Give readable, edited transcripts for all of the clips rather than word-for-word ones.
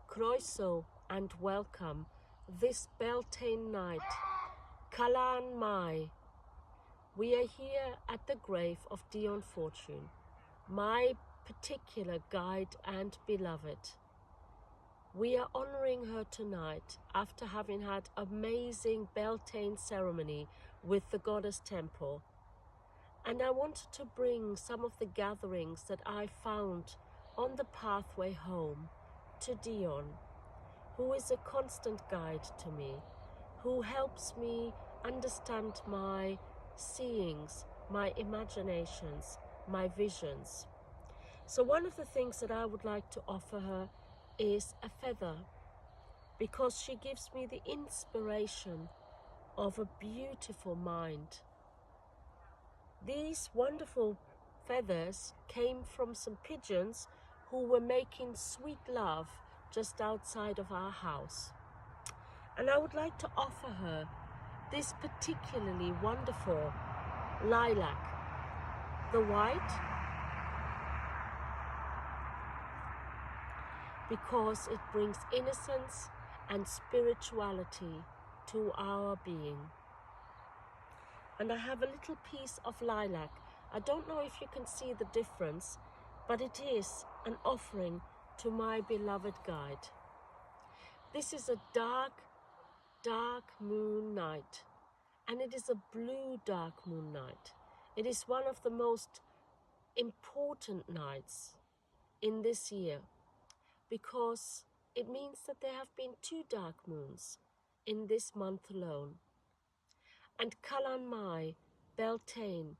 Croeso and welcome this Beltane night, Beltane May. We are here at the grave of Dion Fortune, my particular guide and beloved. We are honoring her tonight after having had amazing Beltane ceremony with the goddess temple. And I wanted to bring some of the gatherings that I found on the pathway home to Dion, who is a constant guide to me, who helps me understand my seeings, my imaginations, my visions. So one of the things that I would like to offer her is a feather, because she gives me the inspiration of a beautiful mind. These wonderful feathers came from some pigeons who were making sweet love just outside of our house. And I would like to offer her this particularly wonderful lilac, the white, because it brings innocence and spirituality to our being. And I have a little piece of lilac. I don't know if you can see the difference, but it is an offering to my beloved guide. This is a dark moon night, and it is a blue dark moon night. It is one of the most important nights in this year, because it means that there have been 2 dark moons in this month alone. And Beltane May, Beltane,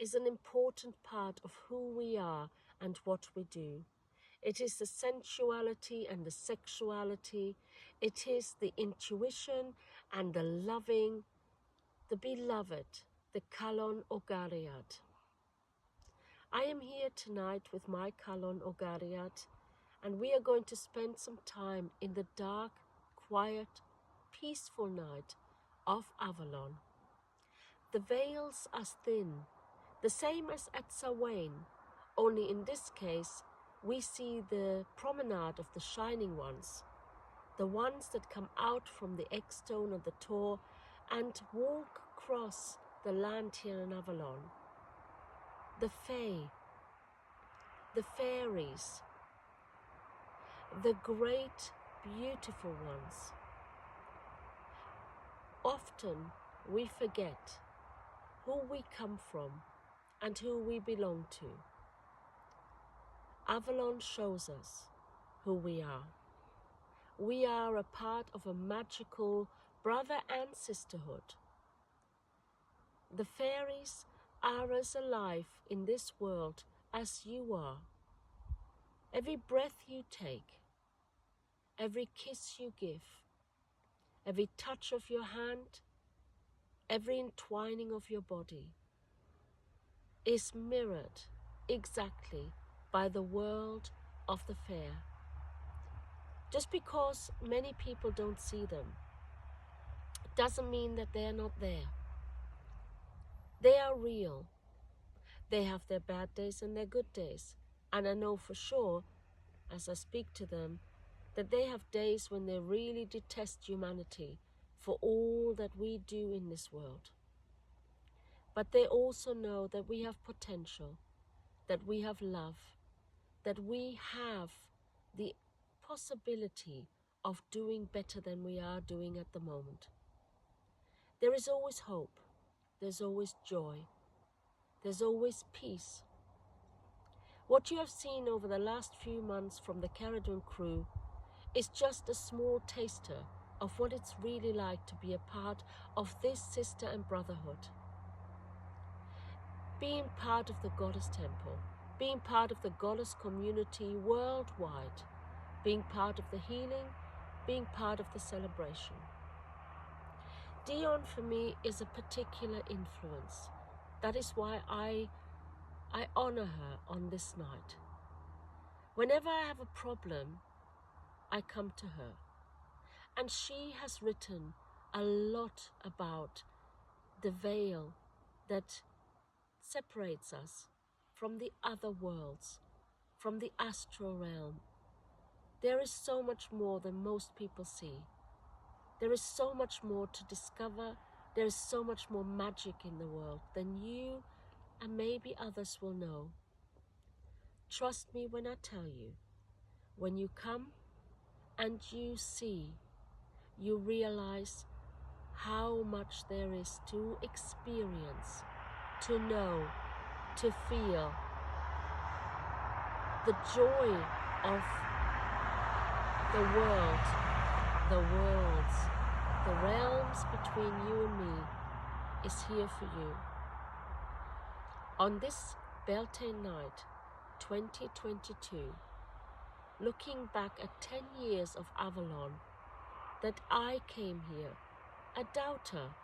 is an important part of who we are and what we do. It is the sensuality and the sexuality. It is the intuition and the loving, the beloved, the Kalon Ogariad. I am here tonight with my Kalon Ogariad, and we are going to spend some time in the dark, quiet, peaceful night of Avalon. The veils are thin, the same as at Samhain, only in this case we see the promenade of the shining ones, the ones that come out from the Eggstone and the Tor and walk across the land here in Avalon. The Fae, the Fairies, the great beautiful ones. Often we forget who we come from and who we belong to. Avalon shows us who we are. We are a part of a magical brother and sisterhood. The fairies are as alive in this world as you are. Every breath you take, every kiss you give, every touch of your hand, every entwining of your body is mirrored exactly by the world of the fair. Just because many people don't see them doesn't mean that they are not there. They are real. They have their bad days and their good days. And I know for sure, as I speak to them, that they have days when they really detest humanity for all that we do in this world. But they also know that we have potential, that we have love, that we have the possibility of doing better than we are doing at the moment. There is always hope, there's always joy, there's always peace. What you have seen over the last few months from the Caradon crew is just a small taster of what it's really like to be a part of this sister and brotherhood. Being part of the goddess temple, being part of the goddess community worldwide, being part of the healing, being part of the celebration. Dion for me is a particular influence. That is why I honor her on this night. Whenever I have a problem, I come to her. And she has written a lot about the veil that separates us from the other worlds, from the astral realm. There is so much more than most people see. There is so much more to discover. There is so much more magic in the world than you and maybe others will know. Trust me when I tell you, when you come and you see, you realize how much there is to experience, to know, to feel. The joy of the world, the worlds, the realms between you and me is here for you. On this Beltane night, 2022, looking back at 10 years of Avalon, that I came here, a doubter.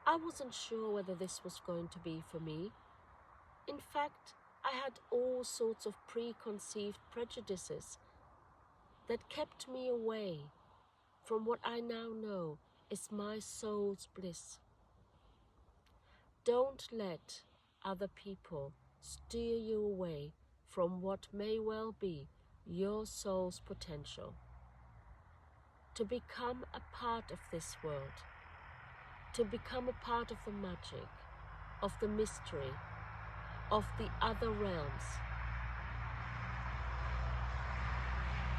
I wasn't sure whether this was going to be for me. In fact, I had all sorts of preconceived prejudices that kept me away from what I now know is my soul's bliss. Don't let other people steer you away from what may well be your soul's potential. To become a part of this world, to become a part of the magic, of the mystery, of the other realms.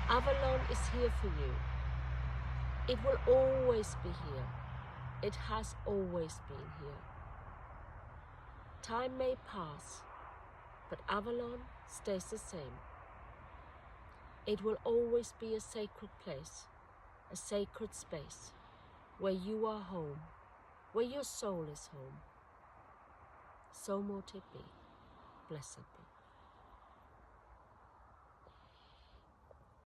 Avalon is here for you. It will always be here. It has always been here. Time may pass, but Avalon stays the same. It will always be a sacred place, a sacred space, where you are home, where your soul is home. So mote it be. Blessed be.